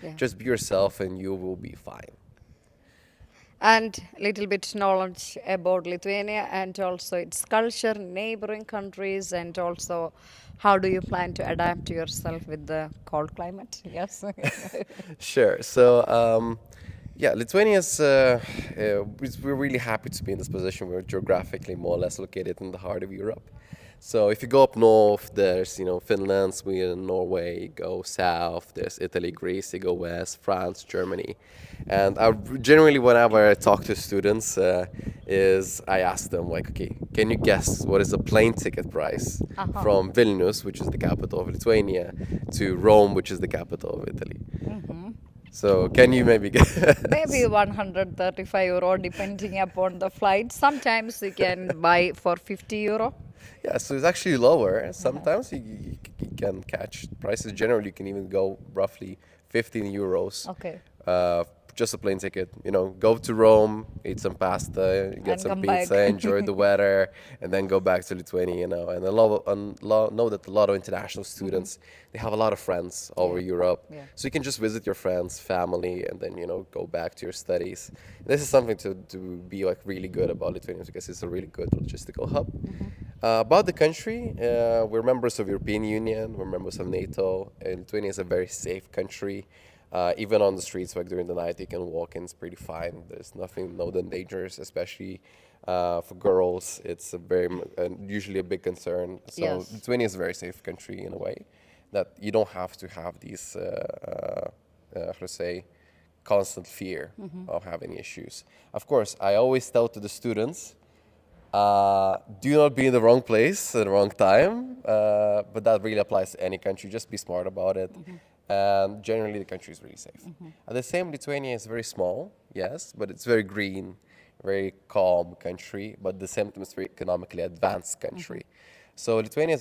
Yeah. Just be yourself and you will be fine. And little bit knowledge about Lithuania and also its culture, neighboring countries, and also how do you plan to adapt yourself with the cold climate? Yes. Sure. So, yeah, Lithuania is, we're really happy to be in this position. We're geographically more or less located in the heart of Europe. So if you go up north, there's, Finland, Sweden, Norway. You go south, there's Italy, Greece. You go west, France, Germany. And generally, whenever I talk to students, is I ask them, like, okay, can you guess what is the plane ticket price Uh-huh. from Vilnius, which is the capital of Lithuania, to Rome, which is the capital of Italy? So can you maybe Maybe guess? 135 euro depending upon the flight. Sometimes you can buy for 50 euro. Yeah, so it's actually lower. Sometimes you can catch prices. Generally, you can even go roughly 15 euros. Okay. Uh, just a plane ticket. Go to Rome, eat some pasta, get And some come back. pizza, enjoy the weather, and then go back to Lithuania. And know that a lot of international students, they have a lot of friends over Yeah. Europe, Yeah. so you can just visit your friends, family, and then go back to your studies. This is something to be like really good about Lithuania because it's a really good logistical hub. About the country, we're members of European Union, we're members of NATO, and Lithuania is a very safe country. Even on the streets, like during the night, you can walk in, it's pretty fine. There's nothing, no dangers, especially for girls. It's usually a big concern. So Yes. Lithuania is a very safe country in a way that you don't have to have these, how to say, constant fear of having issues. Of course, I always tell to the students, do not be in the wrong place at the wrong time. But that really applies to any country. Just be smart about it. And generally, the country is really safe. At the same, Lithuania is very small, yes, but it's very green, very calm country. But at the same time, it's very economically advanced country. So Lithuania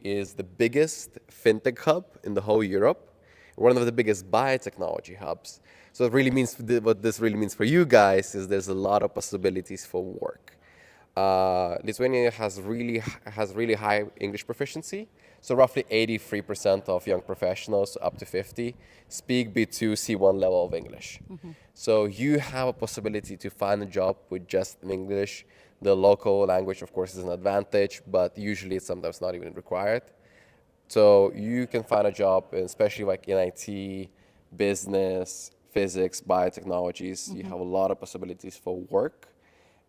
is the biggest fintech hub in the whole Europe, one of the biggest biotechnology hubs. So what this really means for you guys is there's a lot of possibilities for work. Lithuania has really high English proficiency. So roughly 83% of young professionals up to 50 speak B2 C1 level of English. So you have a possibility to find a job with just English. The local language, of course, is an advantage, but usually it's sometimes not even required. So you can find a job, especially like in IT, business, physics, biotechnologies. You have a lot of possibilities for work.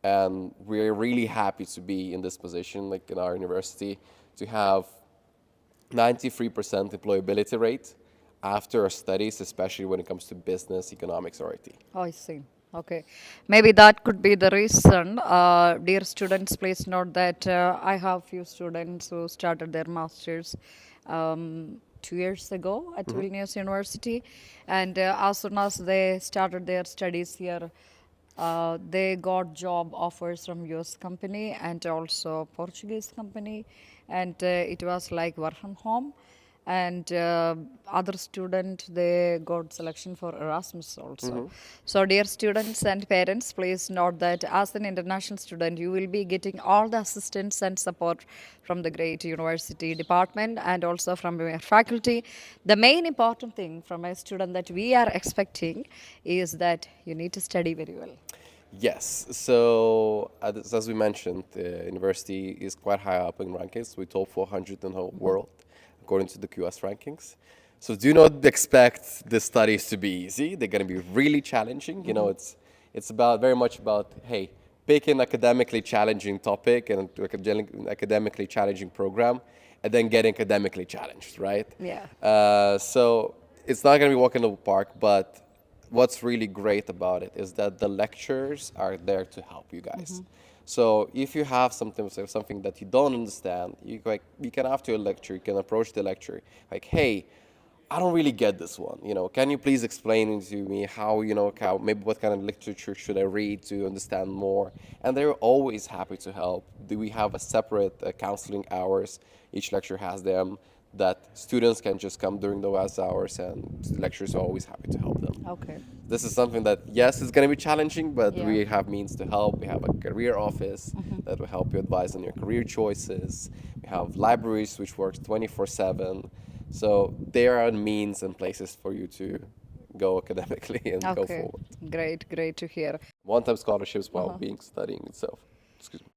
And we're really happy to be in this position, like in our university, to have 93% employability rate after our studies, especially when it comes to business, economics, or IT. Oh, I see. Okay. Maybe that could be the reason. Dear students, please note that I have few students who started their masters 2 years ago at Vilnius University. And as soon as they started their studies here, they got job offers from US company and also Portuguese company. And it was like work from home, and other student they got selection for Erasmus also. So dear students and parents, please note that as an international student you will be getting all the assistance and support from the great university department and also from your faculty. The main important thing from a student that we are expecting is that you need to study very well. Yes. So as we mentioned, the university is quite high up in rankings. We top 400 in the whole world, according to the QS rankings. So do not expect the studies to be easy. They're going to be really challenging. It's about very much about, hey, pick an academically challenging topic and an academically challenging program, and then get academically challenged, right? Yeah. So it's not going to be walk in the park, but what's really great about it is that the lecturers are there to help you guys. So if you have something that you don't understand, you can after a lecture, you can approach the lecturer like, hey, I don't really get this one. Can you please explain it to me how maybe what kind of literature should I read to understand more? And they're always happy to help. We have a separate counseling hours. Each lecture has them that students can just come during those hours, and the lecturers are always happy to help them. Okay. This is something that, yes, it's going to be challenging, but Yeah. we have means to help. We have a career office that will help you advise on your career choices. We have libraries which works 24/7. So there are means and places for you to go academically and go Okay, forward. great to hear. One-time scholarships while being studying itself. Excuse me.